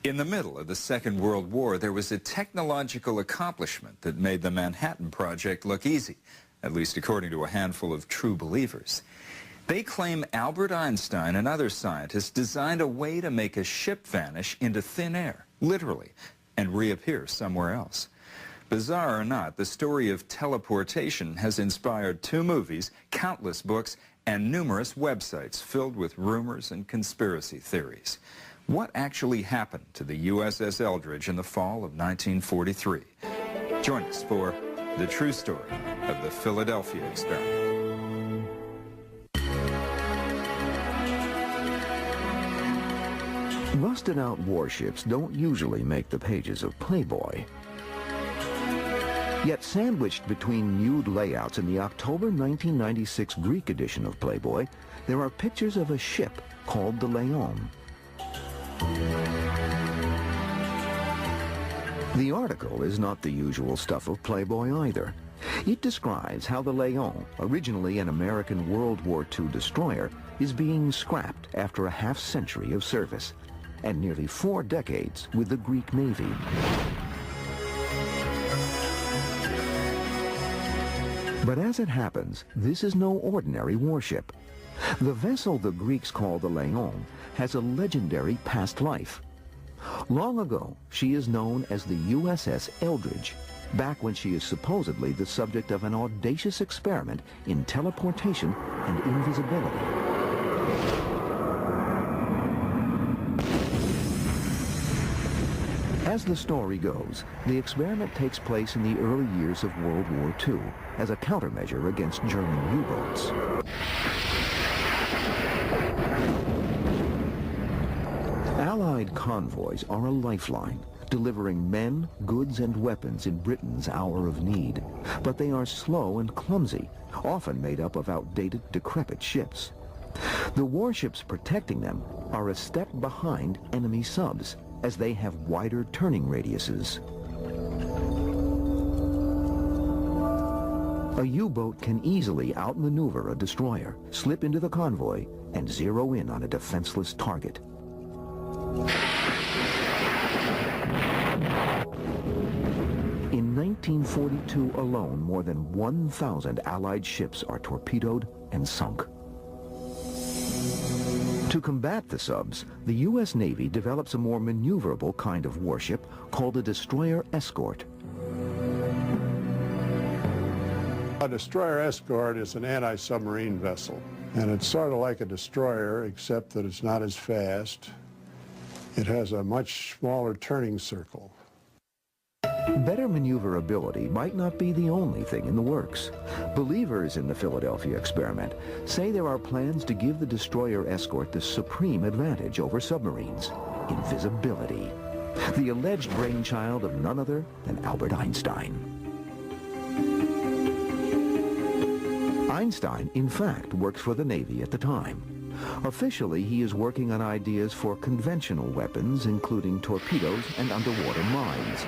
In the middle of the Second World War, there was a technological accomplishment that made the Manhattan Project look easy, at least according to a handful of true believers. They claim Albert Einstein and other scientists designed a way to make a ship vanish into thin air, literally, and reappear somewhere else. Bizarre or not, the story of teleportation has inspired 2 movies, countless books, and numerous websites filled with rumors and conspiracy theories. What actually happened to the USS Eldridge in the fall of 1943? Join us for The True Story of the Philadelphia Experiment. Rusted-out warships don't usually make the pages of Playboy. Yet sandwiched between nude layouts in the October 1996 Greek edition of Playboy, there are pictures of a ship called the Leon. The article is not the usual stuff of Playboy either. It describes how the Leon, originally an American World War II destroyer, is being scrapped after a half-century of service and nearly 4 decades with the Greek Navy. But as it happens, this is no ordinary warship. The vessel the Greeks call the Leon has a legendary past life. Long ago, she is known as the USS Eldridge, back when she is supposedly the subject of an audacious experiment in teleportation and invisibility. As the story goes, the experiment takes place in the early years of World War II as a countermeasure against German U-boats. Allied convoys are a lifeline, delivering men, goods, and weapons in Britain's hour of need. But they are slow and clumsy, often made up of outdated, decrepit ships. The warships protecting them are a step behind enemy subs, as they have wider turning radiuses. A U-boat can easily outmaneuver a destroyer, slip into the convoy, and zero in on a defenseless target. In 1942 alone, more than 1,000 Allied ships are torpedoed and sunk. To combat the subs, the U.S. Navy develops a more maneuverable kind of warship called a destroyer escort. A destroyer escort is an anti-submarine vessel, and it's sort of like a destroyer, except that it's not as fast. It has a much smaller turning circle. Better maneuverability might not be the only thing in the works. Believers in the Philadelphia experiment say there are plans to give the destroyer escort the supreme advantage over submarines: invisibility. The alleged brainchild of none other than Albert Einstein. Einstein, in fact, worked for the Navy at the time. Officially, he is working on ideas for conventional weapons, including torpedoes and underwater mines.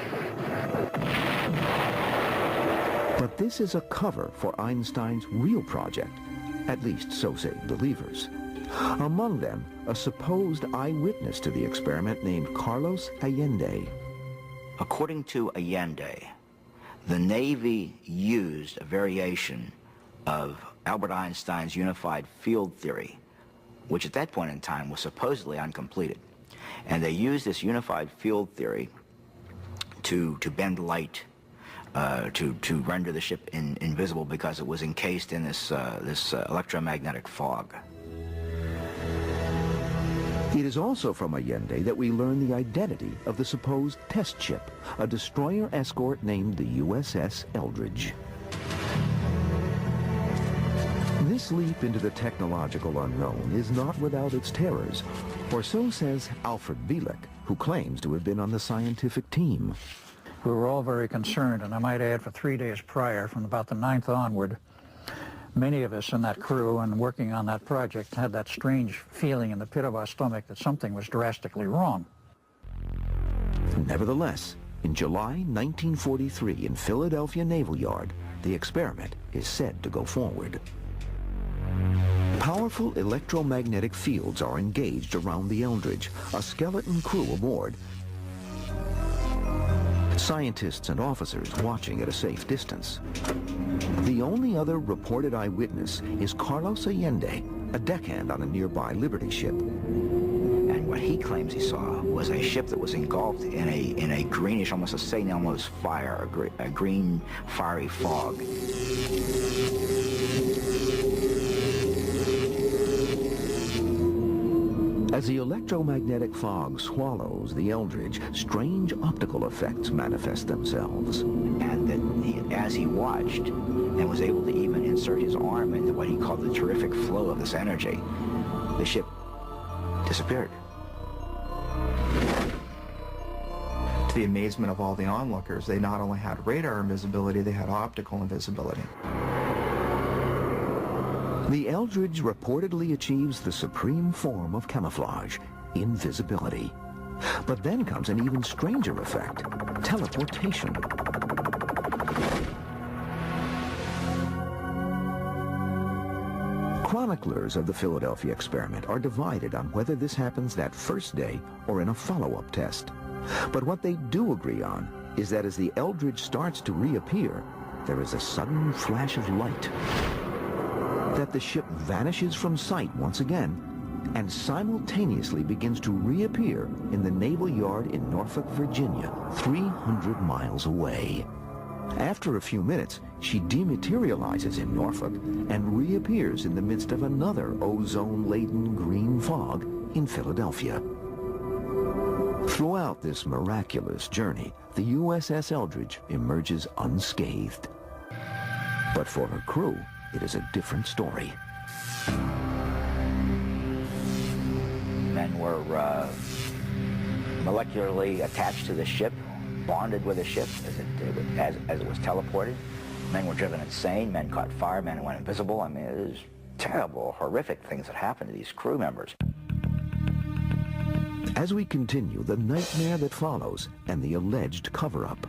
But this is a cover for Einstein's real project, at least so say believers. Among them, a supposed eyewitness to the experiment named Carlos Allende. According to Allende, the Navy used a variation of Albert Einstein's unified field theory, which at that point in time was supposedly uncompleted. And they used this unified field theory to bend light, to render the ship invisible because it was encased in this electromagnetic fog. It is also from Allende that we learn the identity of the supposed test ship, a destroyer escort named the USS Eldridge. This leap into the technological unknown is not without its terrors, or so says Alfred Bielek, who claims to have been on the scientific team. We were all very concerned, and I might add for 3 days prior, from about the 9th onward, many of us in that crew and working on that project had that strange feeling in the pit of our stomach that something was drastically wrong. Nevertheless, in July 1943 in Philadelphia Naval Yard, the experiment is said to go forward. Powerful electromagnetic fields are engaged around the Eldridge, a skeleton crew aboard, scientists and officers watching at a safe distance. The only other reported eyewitness is Carlos Allende, a deckhand on a nearby Liberty ship. And what he claims he saw was a ship that was engulfed in a greenish, almost a St. Elmo's fire, a green fiery fog. As the electromagnetic fog swallows the Eldridge, strange optical effects manifest themselves. And that as he watched and was able to even insert his arm into what he called the terrific flow of this energy, the ship disappeared. To the amazement of all the onlookers, they not only had radar invisibility, they had optical invisibility. The Eldridge reportedly achieves the supreme form of camouflage, invisibility. But then comes an even stranger effect, teleportation. Chroniclers of the Philadelphia experiment are divided on whether this happens that first day or in a follow-up test. But what they do agree on is that as the Eldridge starts to reappear, there is a sudden flash of light, that the ship vanishes from sight once again and simultaneously begins to reappear in the naval yard in Norfolk, Virginia, 300 miles away. After a few minutes, she dematerializes in Norfolk and reappears in the midst of another ozone-laden green fog in Philadelphia. Throughout this miraculous journey, the USS Eldridge emerges unscathed. But for her crew, it is a different story. Men were molecularly attached to the ship, bonded with the ship as it was teleported. Men were driven insane, men caught fire, men went invisible. I mean, it is terrible, horrific things that happened to these crew members. As we continue, the nightmare that follows and the alleged cover-up.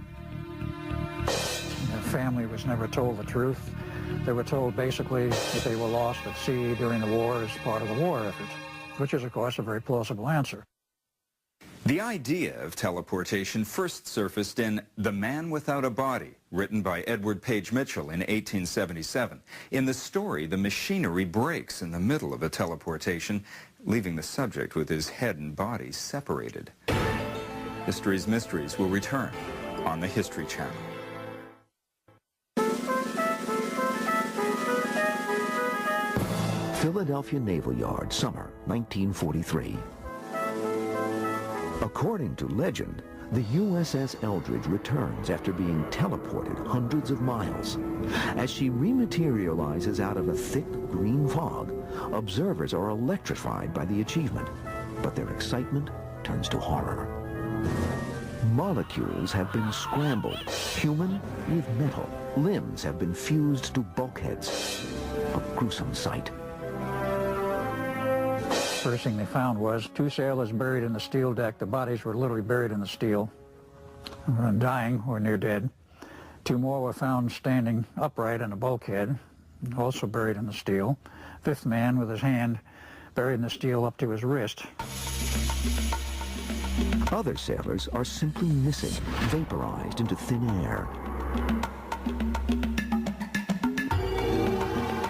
The family was never told the truth. They were told basically that they were lost at sea during the war as part of the war effort, which is, of course, a very plausible answer. The idea of teleportation first surfaced in The Man Without a Body, written by Edward Page Mitchell in 1877. In the story, the machinery breaks in the middle of a teleportation, leaving the subject with his head and body separated. History's Mysteries will return on the History Channel. Philadelphia Naval Yard, summer 1943. According to legend, the USS Eldridge returns after being teleported hundreds of miles. As she rematerializes out of a thick green fog, observers are electrified by the achievement, but their excitement turns to horror. Molecules have been scrambled, human with metal. Limbs have been fused to bulkheads. A gruesome sight. First thing they found was 2 sailors buried in the steel deck. The bodies were literally buried in the steel, dying or near dead. 2 more were found standing upright in a bulkhead, also buried in the steel. 5th man with his hand buried in the steel up to his wrist. Other sailors are simply missing, vaporized into thin air.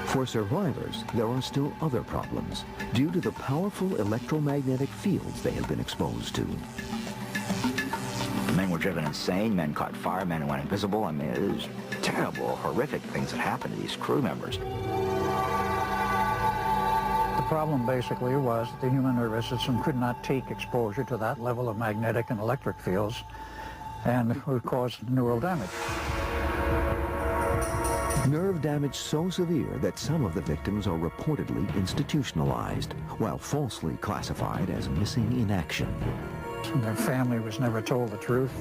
For survivors, there are still other problems due to the powerful electromagnetic fields they have been exposed to. Men were driven insane, men caught fire, men went invisible. I mean, it is terrible, horrific things that happened to these crew members. The problem basically was that the human nervous system could not take exposure to that level of magnetic and electric fields, and it would cause neural damage. Nerve damage so severe that some of the victims are reportedly institutionalized, while falsely classified as missing in action. Their family was never told the truth.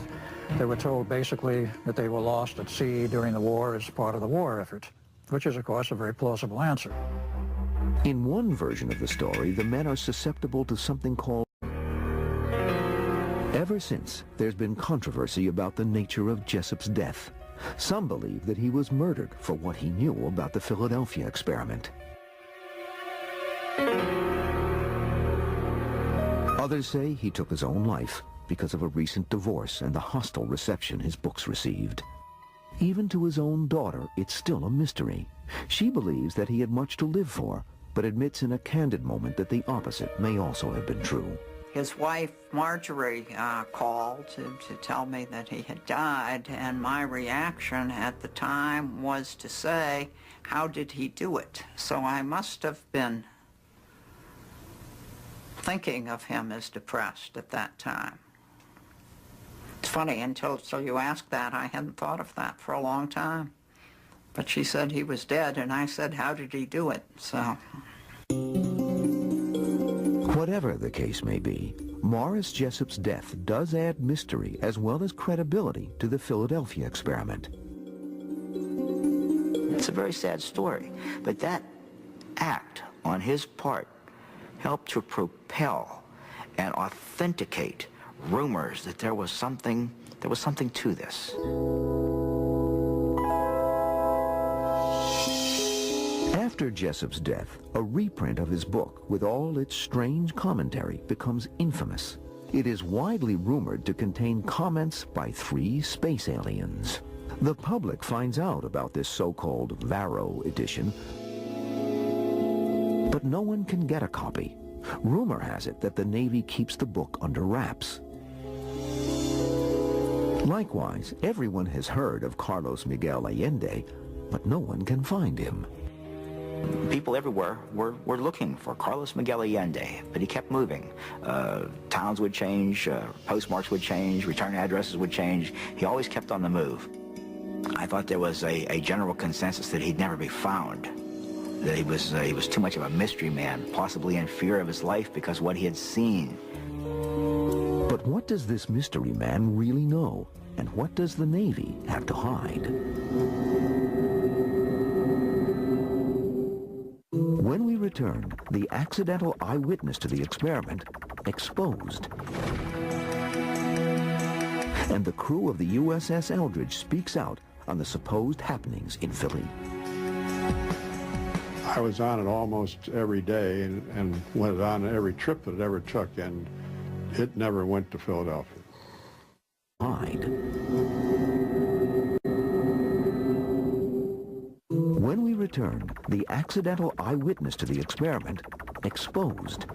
They were told basically that they were lost at sea during the war as part of the war effort, which is, of course, a very plausible answer. In one version of the story, the men are susceptible to something called... Ever since, there's been controversy about the nature of Jessup's death. Some believe that he was murdered for what he knew about the Philadelphia experiment. Others say he took his own life, because of a recent divorce and the hostile reception his books received. Even to his own daughter, it's still a mystery. She believes that he had much to live for, but admits in a candid moment that the opposite may also have been true. His wife, Marjorie, called to tell me that he had died, and my reaction at the time was to say, how did he do it? So I must have been thinking of him as depressed at that time. It's funny, until you asked that, I hadn't thought of that for a long time. But she said he was dead, and I said, how did he do it? So. Whatever the case may be, Morris Jessup's death does add mystery as well as credibility to the Philadelphia experiment. It's a very sad story, but that act on his part helped to propel and authenticate rumors that there was something to this. After Jessup's death, a reprint of his book with all its strange commentary becomes infamous. It is widely rumored to contain comments by 3 space aliens. The public finds out about this so-called Varro edition, but no one can get a copy. Rumor has it that the Navy keeps the book under wraps. Likewise, everyone has heard of Carlos Miguel Allende, but no one can find him. People everywhere were looking for Carlos Miguel Allende, but he kept moving. Towns would change, postmarks would change, return addresses would change. He always kept on the move. I thought there was a general consensus that he'd never be found, that he was too much of a mystery man, possibly in fear of his life because of what he had seen. But what does this mystery man really know? And what does the Navy have to hide? When we return, the accidental eyewitness to the experiment exposed. And the crew of the USS Eldridge speaks out on the supposed happenings in Philly. I was on it almost every day and went on every trip that it ever took, and it never went to Philadelphia. Hide. When we return, the accidental eyewitness to the experiment exposed.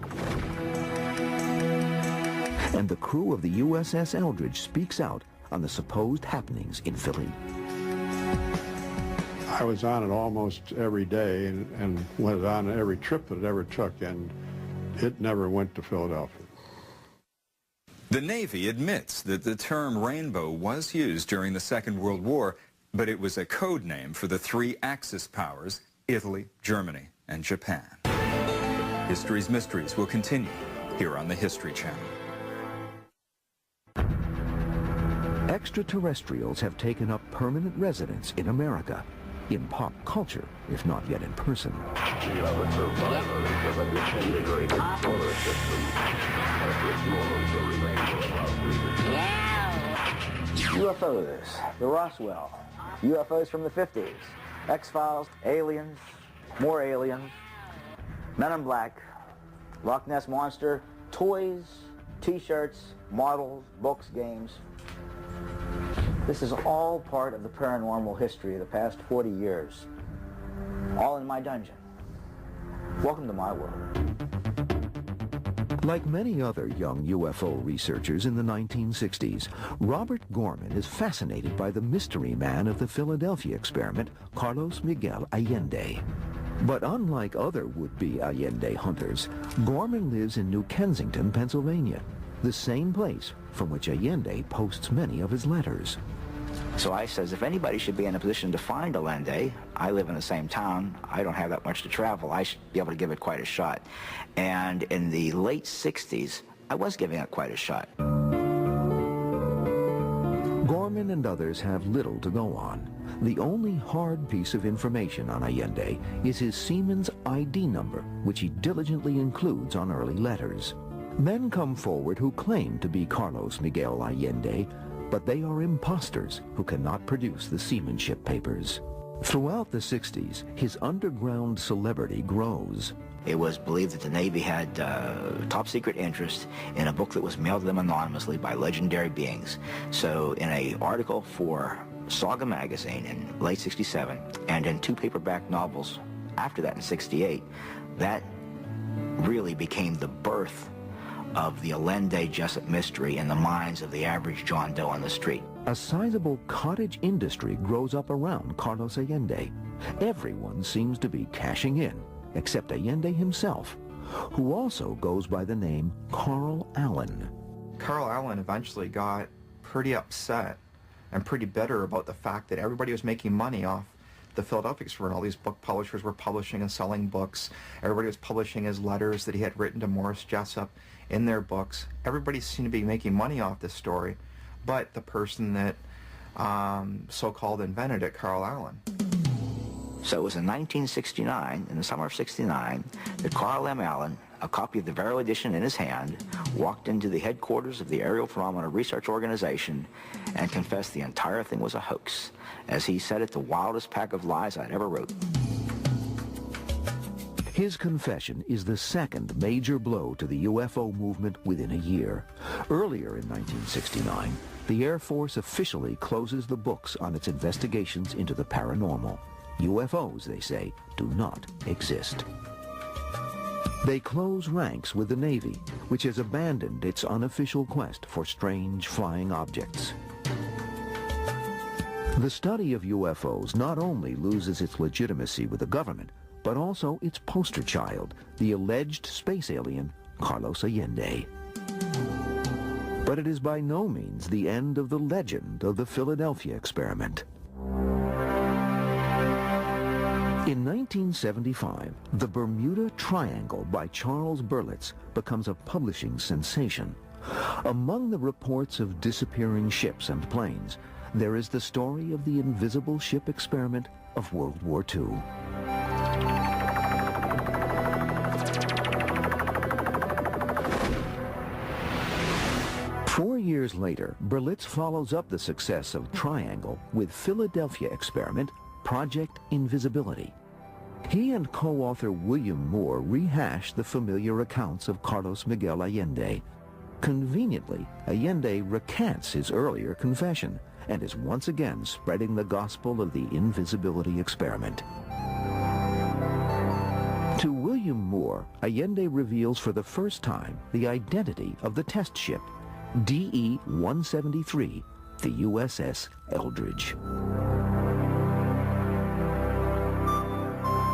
And the crew of the USS Eldridge speaks out on the supposed happenings in Philly. I was on it almost every day and went on every trip that it ever took, and it never went to Philadelphia. The Navy admits that the term rainbow was used during the Second World War, but it was a code name for the 3 Axis powers, Italy, Germany, and Japan. History's Mysteries will continue here on the History Channel. Extraterrestrials have taken up permanent residence in America, in pop culture, if not yet in person. UFOs, the Roswell, UFOs from the 50s, X-Files, aliens, more aliens, Men in Black, Loch Ness Monster, toys, t-shirts, models, books, games. This is all part of the paranormal history of the past 40 years, all in my dungeon. Welcome to my world. Like many other young UFO researchers in the 1960s, Robert Gorman is fascinated by the mystery man of the Philadelphia experiment, Carlos Miguel Allende. But unlike other would-be Allende hunters, Gorman lives in New Kensington, Pennsylvania, the same place from which Allende posts many of his letters. So I says, if anybody should be in a position to find Allende, I live in the same town, I don't have that much to travel, I should be able to give it quite a shot. And in the late 60s, I was giving it quite a shot. Gorman and others have little to go on. The only hard piece of information on Allende is his seaman's ID number, which he diligently includes on early letters. Men come forward who claim to be Carlos Miguel Allende, but they are imposters who cannot produce the seamanship papers. Throughout the 60s, his underground celebrity grows. It was believed that the Navy had top secret interest in a book that was mailed to them anonymously by legendary beings. So in an article for Saga magazine in late '67 and in 2 paperback novels after that in '68, that really became the birth of the Allende Jessup mystery in the minds of the average John Doe on the street. A sizable cottage industry grows up around Carlos Allende. Everyone seems to be cashing in, except Allende himself, who also goes by the name Carl Allen. Carl Allen eventually got pretty upset and pretty bitter about the fact that everybody was making money off the Philadelphia experiment. All these book publishers were publishing and selling books. Everybody was publishing his letters that he had written to Morris Jessup in their books. Everybody seemed to be making money off this story, but the person that so-called invented it, Carl Allen. So it was in 1969, in the summer of '69, that Carl M. Allen, a copy of the Varro edition in his hand, walked into the headquarters of the Aerial Phenomena Research Organization and confessed the entire thing was a hoax. As he said it, the wildest pack of lies I'd ever wrote. His confession is the second major blow to the UFO movement within a year. Earlier in 1969, the Air Force officially closes the books on its investigations into the paranormal. UFOs, they say, do not exist. They close ranks with the Navy, which has abandoned its unofficial quest for strange flying objects. The study of UFOs not only loses its legitimacy with the government, but also its poster child, the alleged space alien, Carlos Allende. But it is by no means the end of the legend of the Philadelphia experiment. In 1975, The Bermuda Triangle by Charles Berlitz becomes a publishing sensation. Among the reports of disappearing ships and planes, there is the story of the invisible ship experiment of World War II. Four years later, Berlitz follows up the success of Triangle with Philadelphia experiment, Project Invisibility. He and co-author William Moore rehash the familiar accounts of Carlos Miguel Allende. Conveniently, Allende recants his earlier confession and is once again spreading the gospel of the invisibility experiment. To William Moore, Allende reveals for the first time the identity of the test ship, DE-173, the USS Eldridge.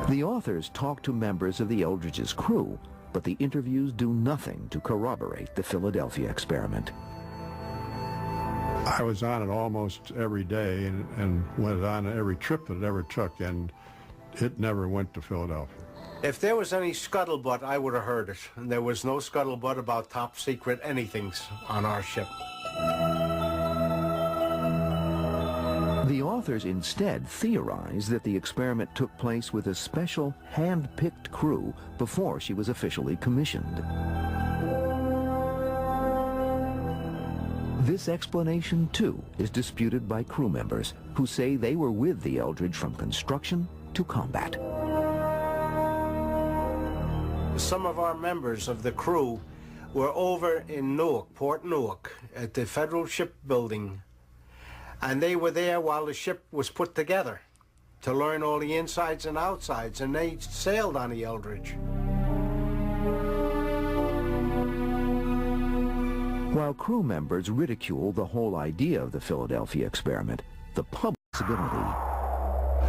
The authors talk to members of the Eldridge's crew, but the interviews do nothing to corroborate the Philadelphia experiment. I was on it almost every day and went on every trip that it ever took, and it never went to Philadelphia. If there was any scuttlebutt, I would have heard it. And there was no scuttlebutt about top secret anythings on our ship. The authors instead theorize that the experiment took place with a special hand-picked crew before she was officially commissioned. This explanation, too, is disputed by crew members who say they were with the Eldridge from construction to combat. Some of our members of the crew were over in Newark, Port Newark, at the Federal Shipbuilding, and they were there while the ship was put together to learn all the insides and outsides, and they sailed on the Eldridge. While crew members ridicule the whole idea of the Philadelphia experiment, the public possibility.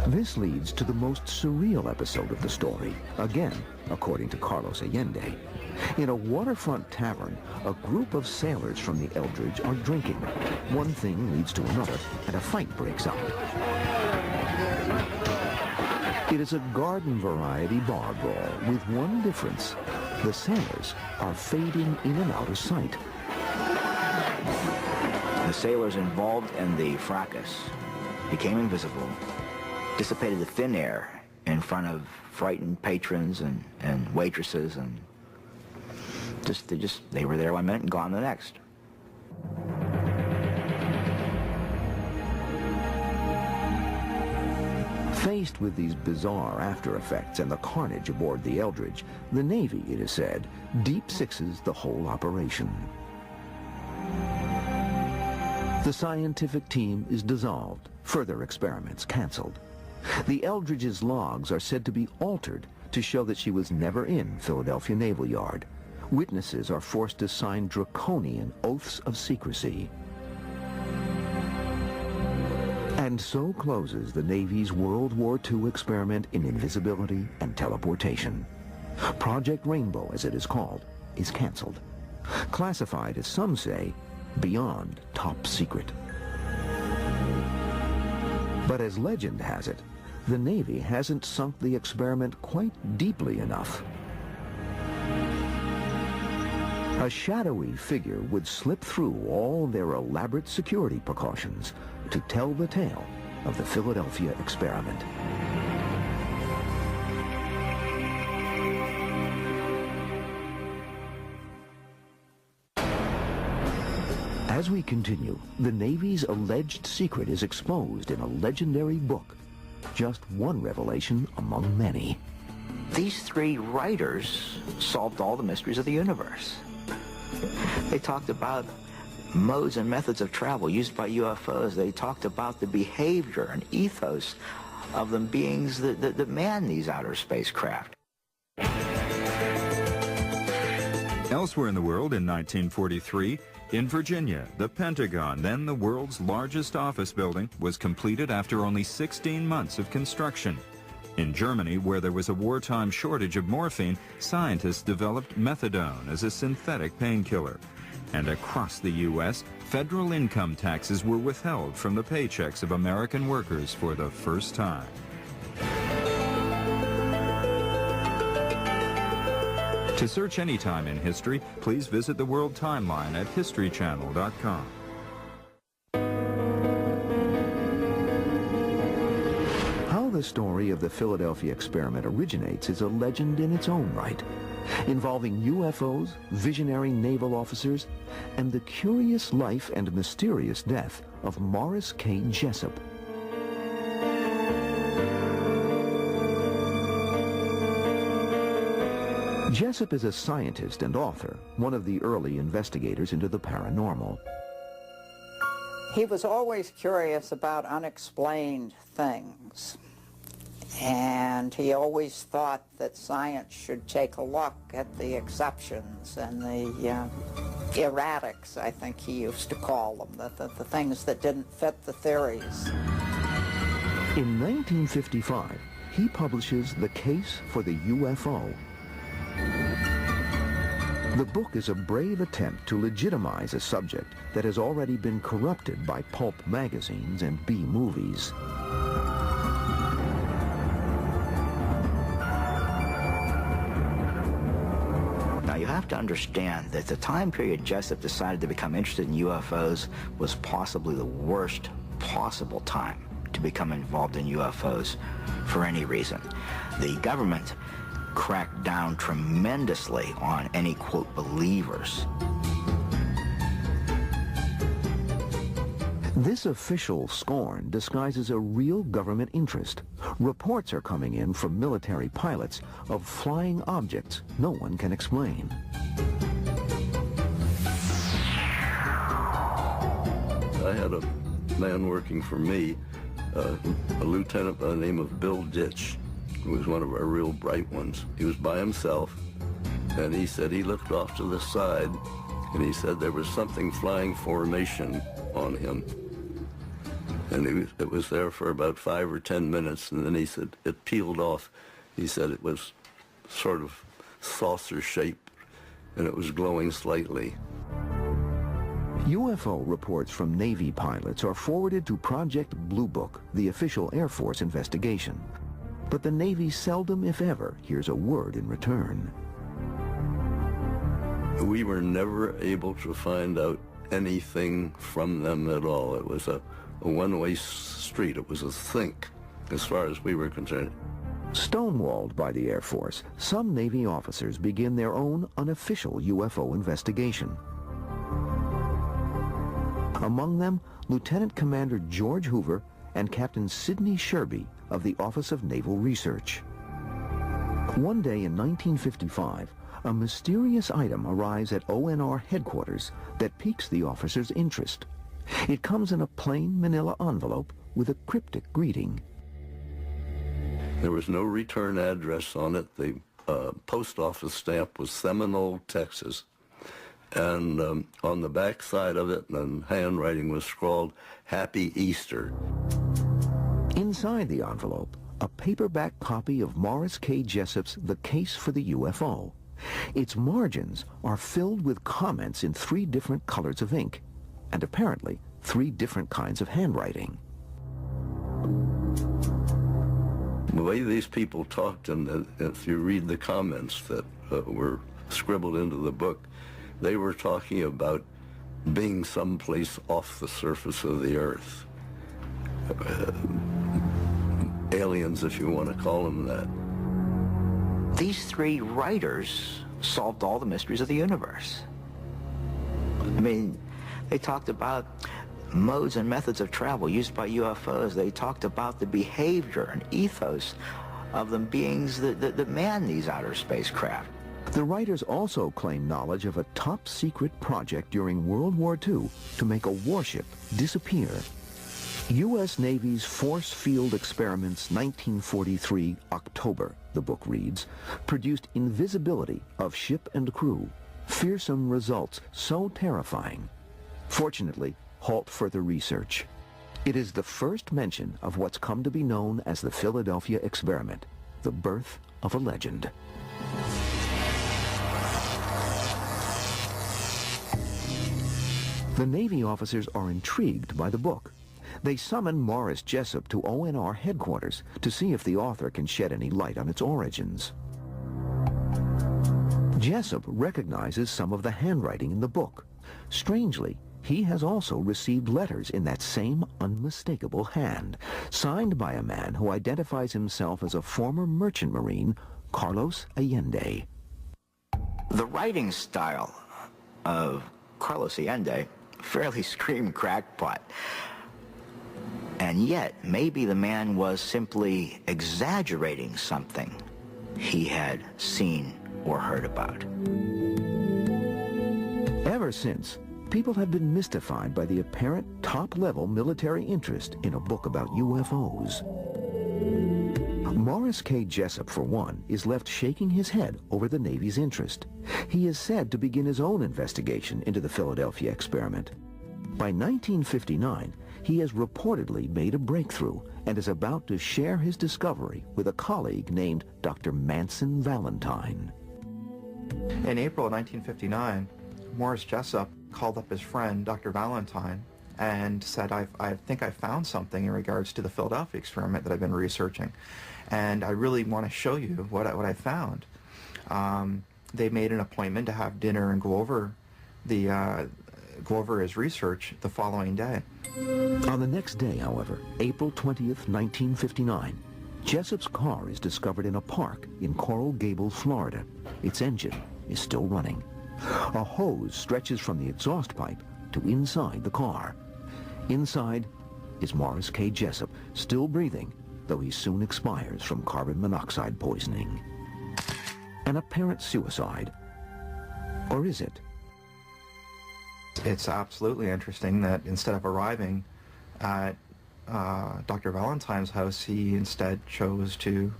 This leads to the most surreal episode of the story, again, according to Carlos Allende. In a waterfront tavern, a group of sailors from the Eldridge are drinking. One thing leads to another, and a fight breaks out. It is a garden variety bar brawl with one difference. The sailors are fading in and out of sight. The sailors involved in the fracas became invisible, dissipated to thin air in front of frightened patrons and waitresses, and they were there one minute and gone the next. Faced with these bizarre after effects and the carnage aboard the Eldridge, the Navy, it is said, deep sixes the whole operation. The scientific team is dissolved, further experiments canceled. The Eldridge's logs are said to be altered to show that she was never in Philadelphia Naval Yard. Witnesses are forced to sign draconian oaths of secrecy. And so closes the Navy's World War II experiment in invisibility and teleportation. Project Rainbow, as it is called, is canceled. Classified, as some say, beyond top secret. But as legend has it, the Navy hasn't sunk the experiment quite deeply enough. A shadowy figure would slip through all their elaborate security precautions to tell the tale of the Philadelphia experiment. As we continue, the Navy's alleged secret is exposed in a legendary book. Just one revelation among many. These three writers solved all the mysteries of the universe. They talked about modes and methods of travel used by UFOs. They talked about the behavior and ethos of the beings that man these outer spacecraft. Elsewhere in the world, in 1943, in Virginia, the Pentagon, then the world's largest office building, was completed after only 16 months of construction. In Germany, where there was a wartime shortage of morphine, scientists developed methadone as a synthetic painkiller. And across the U.S., federal income taxes were withheld from the paychecks of American workers for the first time. To search any time in history, please visit the World Timeline at historychannel.com. How the story of the Philadelphia experiment originates is a legend in its own right, involving UFOs, visionary naval officers, and the curious life and mysterious death of Morris K. Jessup. Jessup is a scientist and author, one of the early investigators into the paranormal. He was always curious about unexplained things, and he always thought that science should take a look at the exceptions and the erratics, I think he used to call them, the things that didn't fit the theories. In 1955, he publishes The Case for the UFO. The book is a brave attempt to legitimize a subject that has already been corrupted by pulp magazines and B-movies. Now you have to understand that the time period Jessup decided to become interested in UFOs was possibly the worst possible time to become involved in UFOs for any reason. The government cracked down tremendously on any, quote, believers. This official scorn disguises a real government interest. Reports are coming in from military pilots of flying objects no one can explain. I had a man working for me, a lieutenant by the name of Bill Ditch, who was one of our real bright ones. He was by himself, and he said he looked off to the side, and he said there was something flying formation on him. And it was there for about 5 or 10 minutes, and then he said it peeled off. He said it was sort of saucer-shaped, and it was glowing slightly. UFO reports from Navy pilots are forwarded to Project Blue Book, the official Air Force investigation. But the Navy seldom, if ever, hears a word in return. We were never able to find out anything from them at all. It was a one-way street. It was a sink, as far as we were concerned. Stonewalled by the Air Force, some Navy officers begin their own unofficial UFO investigation. Among them, Lieutenant Commander George Hoover and Captain Sidney Sherby of the Office of Naval Research. One day in 1955, a mysterious item arrives at ONR headquarters that piques the officers' interest. It comes in a plain manila envelope with a cryptic greeting. There was no return address on it. The post office stamp was Seminole, Texas. And on the back side of it, in handwriting was scrawled, "Happy Easter." Inside the envelope, a paperback copy of Morris K. Jessup's The Case for the UFO. Its margins are filled with comments in 3 different colors of ink, and apparently 3 different kinds of handwriting. The way these people talked, and if you read the comments that were scribbled into the book, they were talking about being someplace off the surface of the earth. Aliens, if you want to call them that. These 3 writers solved all the mysteries of the universe. I mean, they talked about modes and methods of travel used by UFOs. They talked about the behavior and ethos of the beings that man these outer spacecraft. The writers also claim knowledge of a top-secret project during World War II to make a warship disappear. U.S. Navy's Force Field Experiments 1943 October, the book reads, produced invisibility of ship and crew, fearsome results so terrifying. Fortunately, halt further research. It is the first mention of what's come to be known as the Philadelphia experiment, the birth of a legend. The Navy officers are intrigued by the book. They summon Morris Jessup to ONR headquarters to see if the author can shed any light on its origins. Jessup recognizes some of the handwriting in the book. Strangely, he has also received letters in that same unmistakable hand, signed by a man who identifies himself as a former merchant marine, Carlos Allende. The writing style of Carlos Allende fairly screamed crackpot. And yet, maybe the man was simply exaggerating something he had seen or heard about. Ever since, people have been mystified by the apparent top-level military interest in a book about UFOs. Morris K. Jessup, for one, is left shaking his head over the Navy's interest. He is said to begin his own investigation into the Philadelphia experiment. By 1959, he has reportedly made a breakthrough and is about to share his discovery with a colleague named Dr. Manson Valentine. In April of 1959, Morris Jessup called up his friend, Dr. Valentine, and said, I think I found something in regards to the Philadelphia experiment that I've been researching, and I really want to show you what I found. They made an appointment to have dinner and go over his research the following day. On the next day, however, April 20th, 1959, Jessup's car is discovered in a park in Coral Gables, Florida. Its engine is still running. A hose stretches from the exhaust pipe to inside the car. Inside is Morris K. Jessup, still breathing, though he soon expires from carbon monoxide poisoning. An apparent suicide. Or is it? It's absolutely interesting that instead of arriving at Dr. Valentine's house, he instead chose to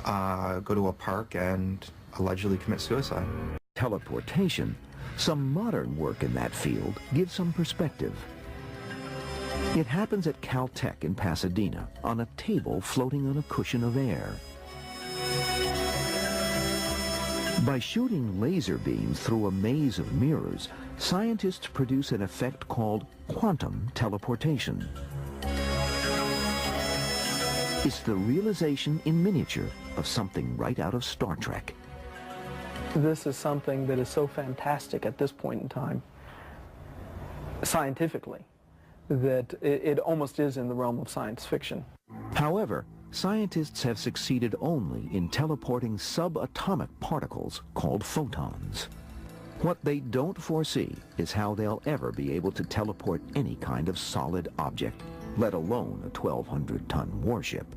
go to a park and allegedly commit suicide. Teleportation, some modern work in that field gives some perspective. It happens at Caltech in Pasadena on a table floating on a cushion of air. By shooting laser beams through a maze of mirrors, scientists produce an effect called quantum teleportation. It's the realization in miniature of something right out of Star Trek. This is something that is so fantastic at this point in time, scientifically, that it almost is in the realm of science fiction. However, scientists have succeeded only in teleporting subatomic particles called photons. What they don't foresee is how they'll ever be able to teleport any kind of solid object, let alone a 1,200-ton warship.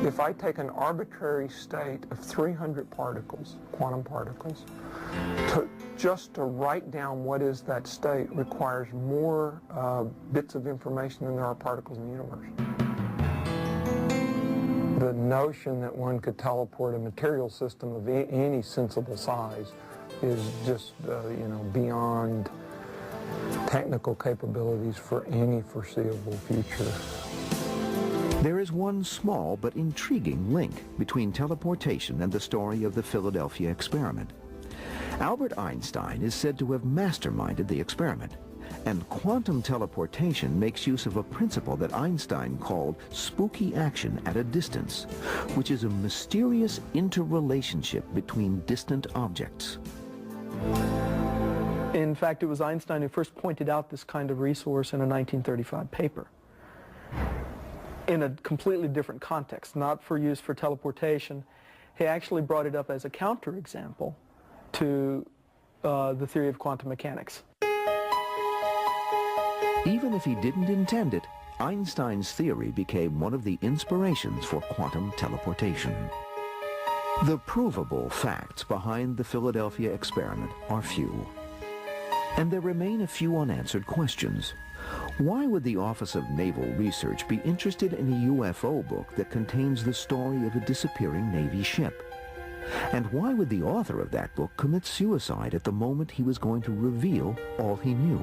If I take an arbitrary state of 300 particles, quantum particles, just to write down what is that state requires more bits of information than there are particles in the universe. The notion that one could teleport a material system of any sensible size is just, beyond technical capabilities for any foreseeable future. There is one small but intriguing link between teleportation and the story of the Philadelphia experiment. Albert Einstein is said to have masterminded the experiment, and quantum teleportation makes use of a principle that Einstein called spooky action at a distance, which is a mysterious interrelationship between distant objects. In fact, it was Einstein who first pointed out this kind of resource in a 1935 paper, in a completely different context, not for use for teleportation. He actually brought it up as a counterexample to the theory of quantum mechanics. Even if he didn't intend it, Einstein's theory became one of the inspirations for quantum teleportation. The provable facts behind the Philadelphia experiment are few. And there remain a few unanswered questions. Why would the Office of Naval Research be interested in a UFO book that contains the story of a disappearing Navy ship? And why would the author of that book commit suicide at the moment he was going to reveal all he knew?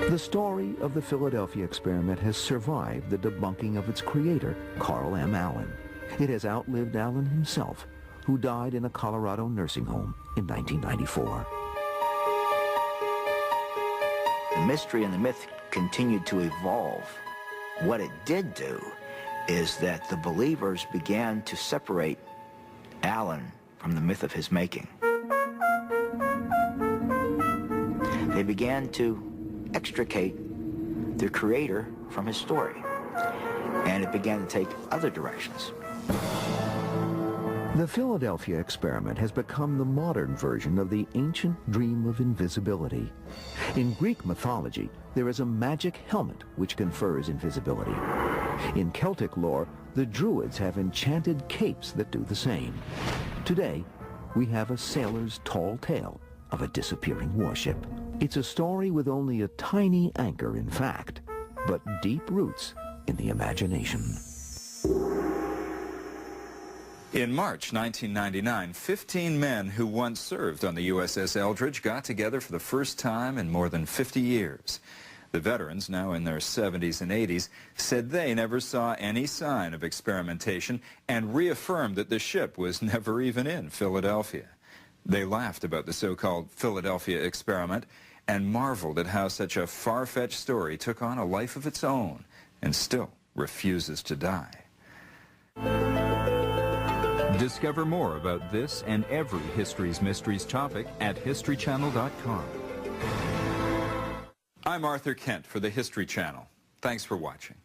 The story of the Philadelphia experiment has survived the debunking of its creator, Carl M. Allen. It has outlived Allen himself, who died in a Colorado nursing home in 1994. The mystery and the myth continued to evolve. What it did do is that the believers began to separate Allen from the myth of his making. They began to extricate the creator from his story, and it began to take other directions. The Philadelphia experiment has become the modern version of the ancient dream of invisibility. In Greek mythology, there is a magic helmet which confers invisibility. In Celtic lore, the Druids have enchanted capes that do the same. Today, we have a sailor's tall tale of a disappearing warship. It's a story with only a tiny anchor in fact, but deep roots in the imagination. In March 1999, 15 men who once served on the USS Eldridge got together for the first time in more than 50 years. The veterans, now in their 70s and 80s, said they never saw any sign of experimentation and reaffirmed that the ship was never even in Philadelphia. They laughed about the so-called Philadelphia experiment and marveled at how such a far-fetched story took on a life of its own and still refuses to die. Discover more about this and every History's Mysteries topic at historychannel.com. I'm Arthur Kent for the History Channel. Thanks for watching.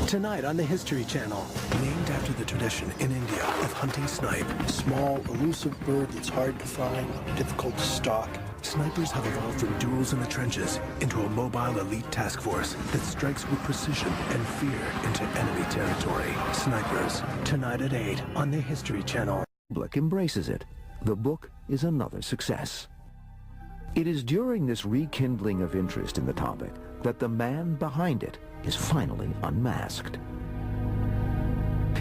Tonight on the History Channel. Named after the tradition in India of hunting snipe. Small, elusive bird that's hard to find, difficult to stalk. Snipers have evolved from duels in the trenches into a mobile elite task force that strikes with precision and fear into enemy territory. Snipers, tonight at 8 on the History Channel. The public embraces it. The book is another success. It is during this rekindling of interest in the topic that the man behind it is finally unmasked.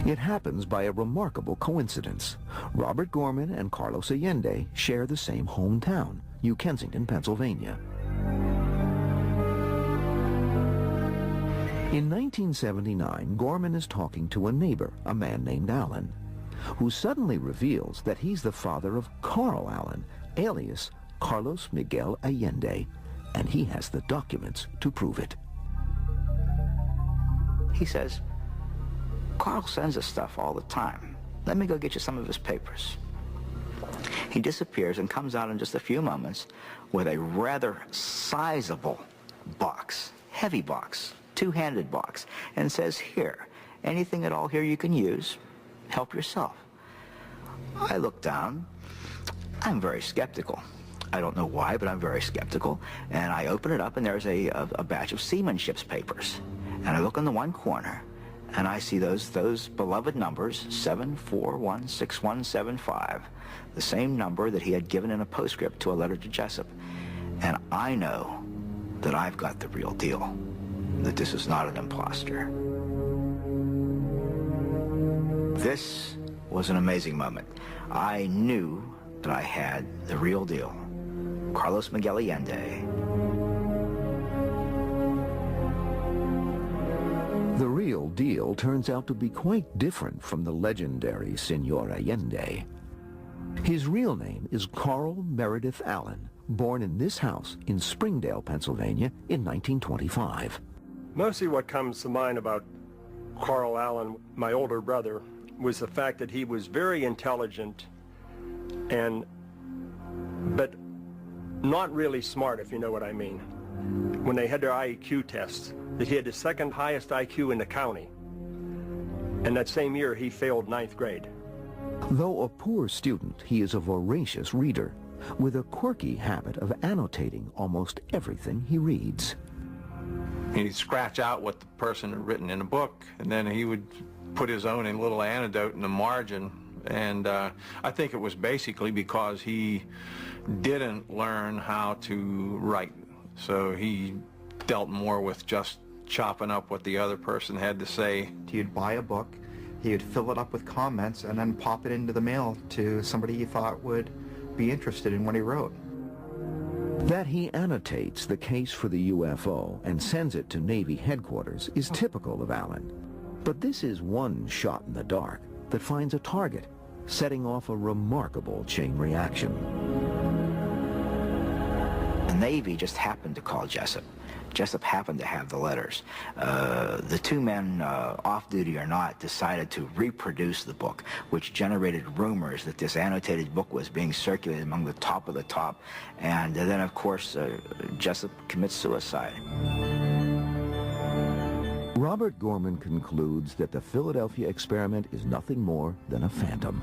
It happens by a remarkable coincidence. Robert Gorman and Carlos Allende share the same hometown, New Kensington, Pennsylvania. In 1979, Gorman is talking to a neighbor, a man named Allen, who suddenly reveals that he's the father of Carl Allen, alias Carlos Miguel Allende, and he has the documents to prove it. He says, Carl sends us stuff all the time. Let me go get you some of his papers. He disappears and comes out in just a few moments with a rather sizable box, heavy box, two-handed box, and says, here, anything at all here you can use, help yourself. I look down. I'm very skeptical. I don't know why, but I'm very skeptical. And I open it up, and there's a batch of seamanship's papers. And I look in the one corner, and I see those beloved numbers, 7416175, the same number that he had given in a postscript to a letter to Jessup. And I know that I've got the real deal, that this is not an imposter. This was an amazing moment. I knew that I had the real deal. Carlos Miguel Allende. The real deal turns out to be quite different from the legendary Senor Allende. His real name is Carl Meredith Allen, born in this house in Springdale, Pennsylvania in 1925. Mostly what comes to mind about Carl Allen, my older brother, was the fact that he was very intelligent but not really smart, if you know what I mean. When they had their IQ tests, that he had the second highest IQ in the county. And that same year, he failed 9th grade. Though a poor student, he is a voracious reader, with a quirky habit of annotating almost everything he reads. He'd scratch out what the person had written in a book, and then he would put his own little anecdote in the margin. And I think it was basically because he didn't learn how to write. So he dealt more with just chopping up what the other person had to say. He'd buy a book, he would fill it up with comments, and then pop it into the mail to somebody he thought would be interested in what he wrote. That he annotates the case for the UFO and sends it to Navy headquarters is typical of Allen. But this is one shot in the dark that finds a target, setting off a remarkable chain reaction. The Navy just happened to call Jessup. Jessup happened to have the letters. The two men, off-duty or not, decided to reproduce the book, which generated rumors that this annotated book was being circulated among the top of the top. And then, of course, Jessup commits suicide. Robert Gorman concludes that the Philadelphia experiment is nothing more than a phantom.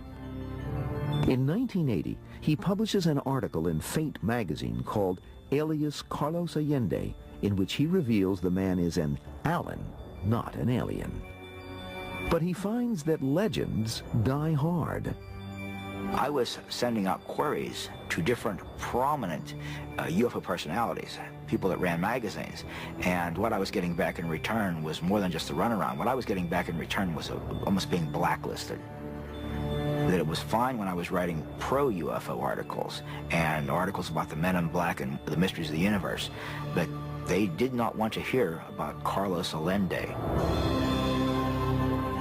In 1980, he publishes an article in Fate magazine called Alias Carlos Allende, in which he reveals the man is an Allen, not an alien. But he finds that legends die hard. I was sending out queries to different prominent UFO personalities, people that ran magazines, and what I was getting back in return was more than just a runaround. What I was getting back in return was almost being blacklisted. That it was fine when I was writing pro-UFO articles and articles about the men in black and the mysteries of the universe, but they did not want to hear about Carlos Allende.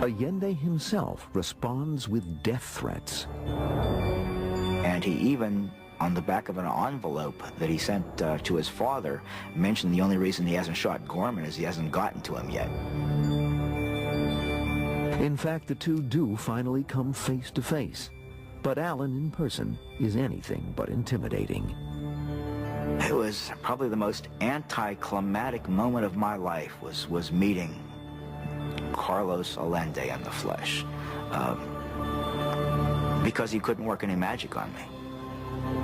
Allende himself responds with death threats. And he even, on the back of an envelope that he sent to his father, mentioned the only reason he hasn't shot Gorman is he hasn't gotten to him yet. In fact, the two do finally come face to face. But Allen in person is anything but intimidating. It was probably the most anticlimactic moment of my life was meeting Carlos Allende in the flesh. Because he couldn't work any magic on me.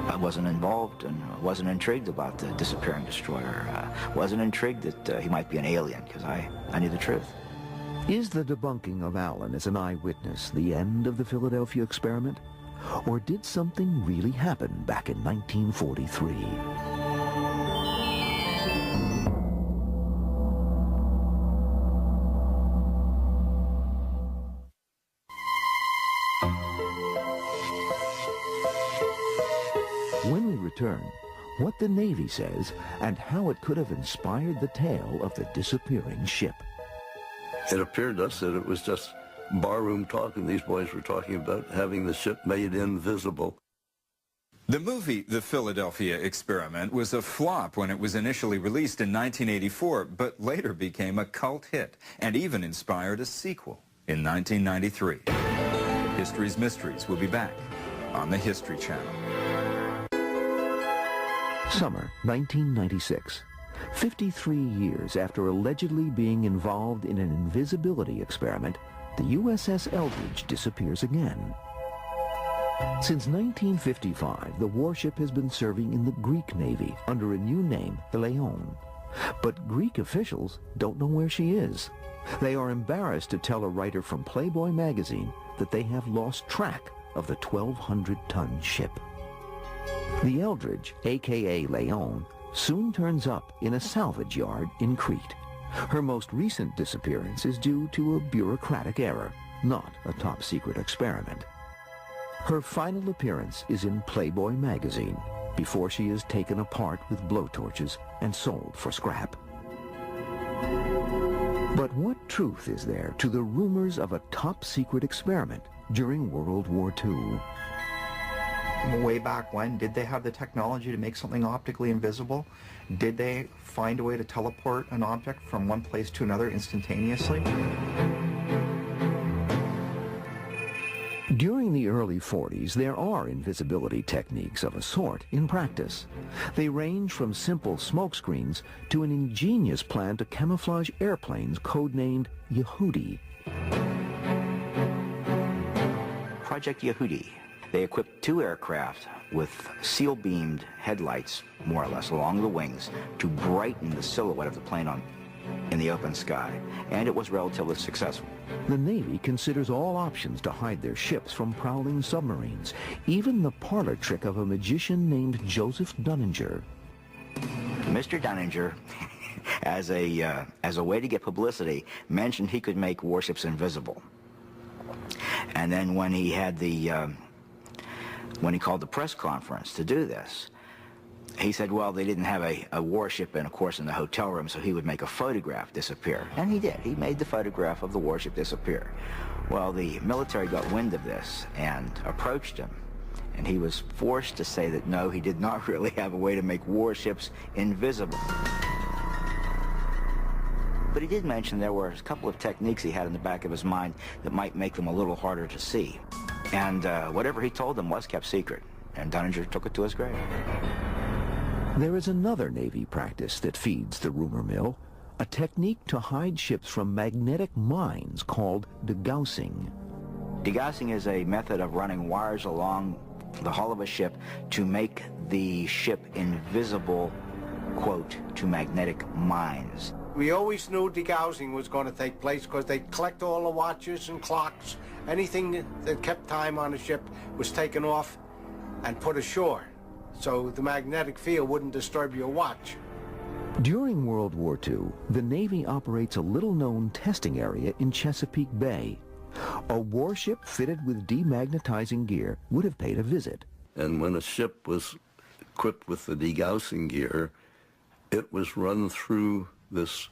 I wasn't involved and wasn't intrigued about the disappearing destroyer. Wasn't intrigued that he might be an alien, because I knew the truth. Is the debunking of Allen as an eyewitness the end of the Philadelphia experiment? Or did something really happen back in 1943? When we return, what the Navy says and how it could have inspired the tale of the disappearing ship. It appeared to us that it was just barroom talk, and these boys were talking about having the ship made invisible. The movie The Philadelphia Experiment was a flop when it was initially released in 1984, but later became a cult hit and even inspired a sequel in 1993. History's Mysteries will be back on the History Channel. Summer 1996. 53 years after allegedly being involved in an invisibility experiment, the USS Eldridge disappears again. Since 1955, the warship has been serving in the Greek Navy under a new name, the Leon. But Greek officials don't know where she is. They are embarrassed to tell a writer from Playboy magazine that they have lost track of the 1,200-ton ship. The Eldridge, a.k.a. Leon, soon turns up in a salvage yard in Crete. Her most recent disappearance is due to a bureaucratic error, not a top-secret experiment. Her final appearance is in Playboy magazine before she is taken apart with blowtorches and sold for scrap. But what truth is there to the rumors of a top-secret experiment during World War II? Way back when, did they have the technology to make something optically invisible? Did they find a way to teleport an object from one place to another instantaneously? During the early 40s, there are invisibility techniques of a sort in practice. They range from simple smokescreens to an ingenious plan to camouflage airplanes codenamed Yehudi. Project Yehudi. They equipped 2 aircraft with seal-beamed headlights, more or less, along the wings to brighten the silhouette of the plane in the open sky, and it was relatively successful. The Navy considers all options to hide their ships from prowling submarines, even the parlor trick of a magician named Joseph Dunninger. Mr. Dunninger, as a way to get publicity, mentioned he could make warships invisible. And then when he had when he called the press conference to do this, he said, well, they didn't have a warship, and of course in the hotel room, so he would make a photograph disappear. And he did. He made the photograph of the warship disappear. Well, the military got wind of this and approached him, and he was forced to say that no, he did not really have a way to make warships invisible. But he did mention there were a couple of techniques he had in the back of his mind that might make them a little harder to see. And whatever he told them was kept secret, and Dunninger took it to his grave. There is another Navy practice that feeds the rumor mill, a technique to hide ships from magnetic mines called degaussing. Degaussing is a method of running wires along the hull of a ship to make the ship invisible, quote, to magnetic mines. We always knew degaussing was going to take place because they'd collect all the watches and clocks. Anything that kept time on the ship was taken off and put ashore, so the magnetic field wouldn't disturb your watch. During World War II, the Navy operates a little-known testing area in Chesapeake Bay. A warship fitted with demagnetizing gear would have paid a visit. And when a ship was equipped with the degaussing gear, it was run through this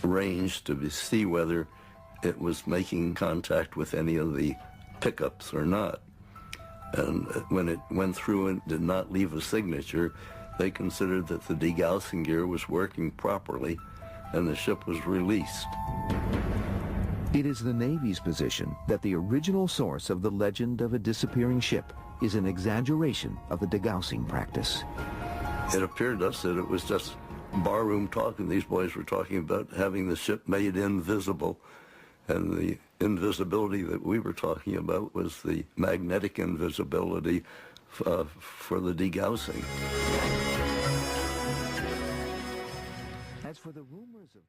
range to see whether it was making contact with any of the pickups or not. And when it went through and did not leave a signature, they considered that the degaussing gear was working properly and the ship was released. It is the Navy's position that the original source of the legend of a disappearing ship is an exaggeration of the degaussing practice. It appeared to us that it was just barroom talk, and these boys were talking about having the ship made invisible, and the invisibility that we were talking about was the magnetic invisibility for the degaussing. As for the rumors of